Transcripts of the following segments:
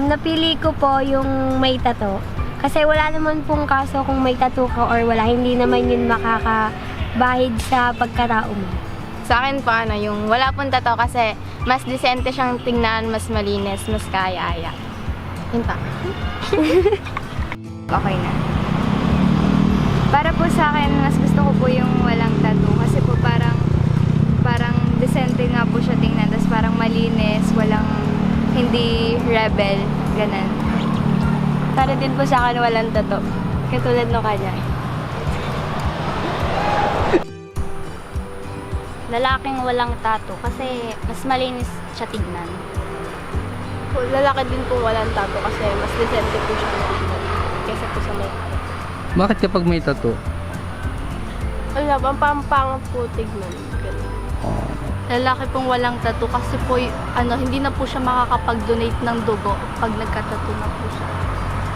Napili ko po yung may tattoo. Kasi wala naman pong kaso kung may tattoo ka or wala. Hindi naman yun makakabahid sa pagkatao mo. Sa akin po, yung wala pong tattoo kasi mas disente siyang tingnan, mas malinis, mas kaya-aya. Yun pa. Okay na. Para po sa akin, mas gusto ko po yung walang tattoo. Kasi po parang decente nga po siya tingnan. Tapos parang malinis, walang hindi rebel, ganun. Para din po sa akin walang tattoo. Katulad no kanya. Lalaking walang tattoo kasi mas malinis siya tignan. Lalaki din po walang tattoo kasi mas decente po siya kaysa po sa may. Bakit kapag may tattoo? Wala, pampang po tignan. Lalaki pong walang tattoo kasi po hindi na po siya makakapag-donate ng dugo pag nagka-tattoo na po siya.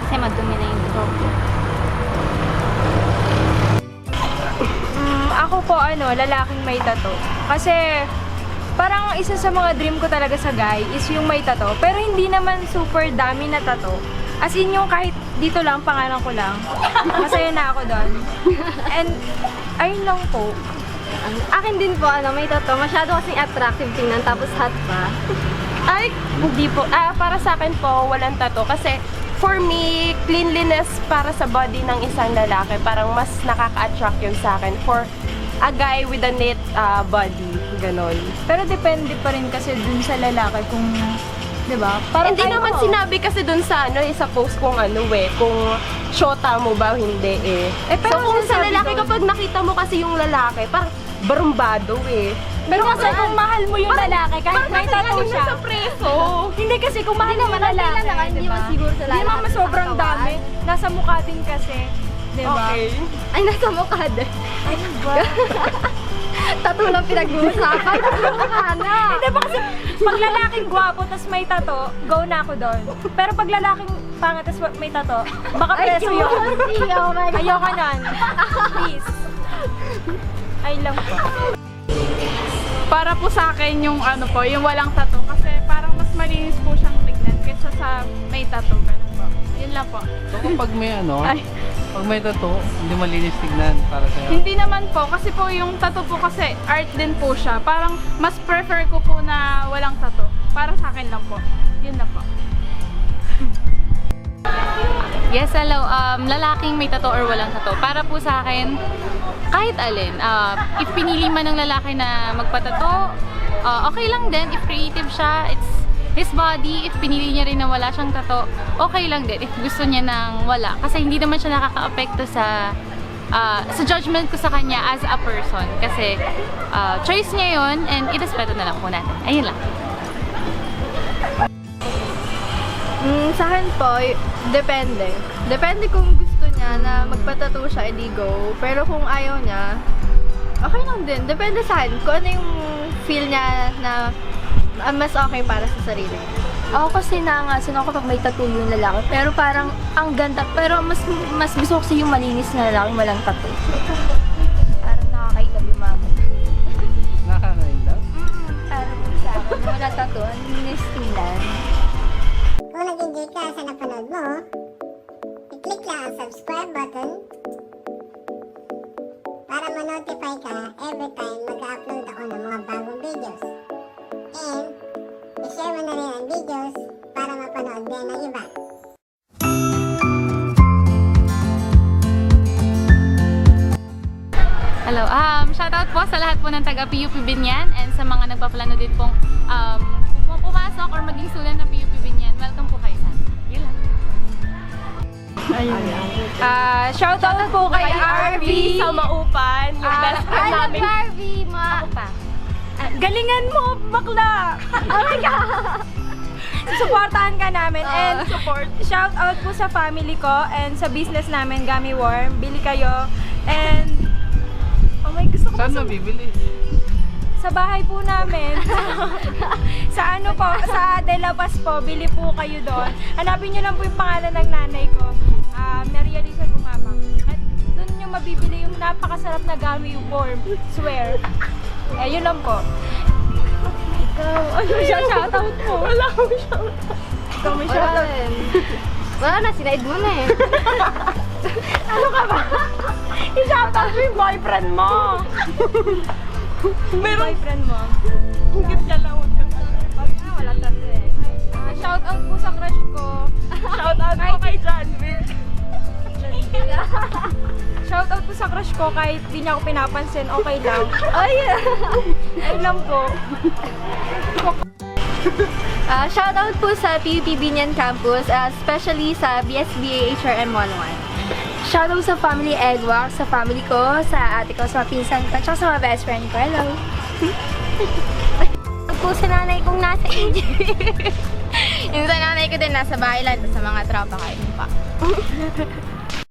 Kasi madumi na yung dugo. Ako po lalaking may tattoo. Kasi parang isa sa mga dream ko talaga sa guy is yung may tattoo. Pero hindi naman super dami na tattoo. As in yung kahit dito lang, pangalan ko lang. Masaya na ako doon. And ayun lang po. Akin din po, may tattoo. Masyado kasing attractive tingnan, tapos hot pa. Ay, hindi po. Para sa akin po, walang tattoo. Kasi, for me, cleanliness para sa body ng isang lalaki, parang mas nakaka-attract yun sa akin. For a guy with a neat body, ganon. Pero depende pa rin kasi dun sa lalaki kung, di ba? Parang Hindi naman sinabi kasi dun sa sa post kung kung shota mo ba o hindi pero so kung sa sinasabi lalaki, dun- kapag nakita mo kasi yung lalaki, parang barumbado Pero kasi kung mahal mo yung lalaki, kahit may tattoo siya. sa preso. Hindi kasi kung mahal mo yung lalaki, Hindi naman siguro sa Hindi lalaki. naman sobrang dami. Nasa mukha din kasi. Di ba? Okay. Ay, nasa mukha din. Ay, ba? Tattoo lang pinag-uusapan. Ano? Hindi ba kasi pag lalaking gwapo tas may tattoo, go na ako doon. Pero pag lalaking pangit tas may tattoo, baka preso yun. Oh my God. Ayoko nun. Please. Ay lang po. Para po sa akin yung yung walang tattoo kasi parang mas malinis po siyang tignan kaysa sa may tattoo. Ganun po. Yun lang po. So kapag may Ay. pag may tattoo, hindi malinis tignan para sa'yo. Hindi naman po kasi po yung tattoo po kasi art din po siya. Parang mas prefer ko po na walang tattoo. Para sa akin lang po. Yun lang po. Yes, hello. Lalaking may tattoo or walang tattoo. Para po sa akin, kahit alin. If pinili man ng lalaki na magpatato, okay lang din. If creative siya, it's his body. If pinili niya rin na wala siyang tattoo, okay lang din. If gusto niya nang wala. Kasi hindi naman siya nakaka-apekto sa judgment ko sa kanya as a person. Kasi choice niya yun and irespeto na lang po natin. Ayun lang. Sa akin po, depende. Depende kung gusto niya na magpatattoo siya, edi go. Pero kung ayaw niya, okay lang din. Depende sa akin kung ano yung feel niya na mas okay para sa sarili. Ako kasi nangasin ako kapag may tattoo yung lalaki. Pero parang ang ganda. Pero mas gusto ko kasi yung malinis na lalaki walang tattoo. Parang nakaka-love yung mama. Nakaka-love? Parang sa akin, wala tattoo. Ang linis tingnan. Kung nag-enjoy ka sa napanood mo, i-click lang ang subscribe button para ma-notify ka every time mag-upload ako ng mga bagong videos. And, i-share mo na rin ang videos para mapanood din ng iba. Hello. Shoutout po sa lahat po ng taga PUP Binyan and sa mga nagpaplano din pong pumasok or maging student ng PUP Binyan. Welcome po kayo sa atin. Yun lang. Shoutout po kay RV. Sa Maupan, yung best friend namin. Barbie, Ako pa. Galingan mo, bakla! Oh my God! Suportahan ka namin and shout out po sa family ko and sa business namin, Gummy Worm. Bili kayo and gusto ko Saan mabibili? sa bahay po namin. Sa De La Paz po, bili po kayo doon. Hanapin niyo lang po yung pangalan ng nanay ko. Mary napakasarap na gummy worm. Swear. Eh, yun lang po. Ikaw, ano siya shoutout mo? Wala akong shoutout. Ikaw may shoutout. Wala na, sinaid mo na eh. Ano ka ba? I-shoutout mo yung boyfriend mo. Boyfriend mo. Hingit niya lang. Huwag kang Wala tato eh. Shoutout po sa crush ko. Shoutout mo kay John Vic. Shoutout po sa crush ko kahit di niya ako pinapansin, okay lang. Ay lang po. Shoutout po sa PUP Binyan Campus, especially sa BSBA HRM 11. Shoutout sa family Egwak, sa family ko, sa ate ko, sa mga pinsan ko, at sa mga best friend ko. Hello! Po sa nanay kong nasa Egypt. Yung sa nanay ko din nasa bahay lang, sa mga tropa kayo pa.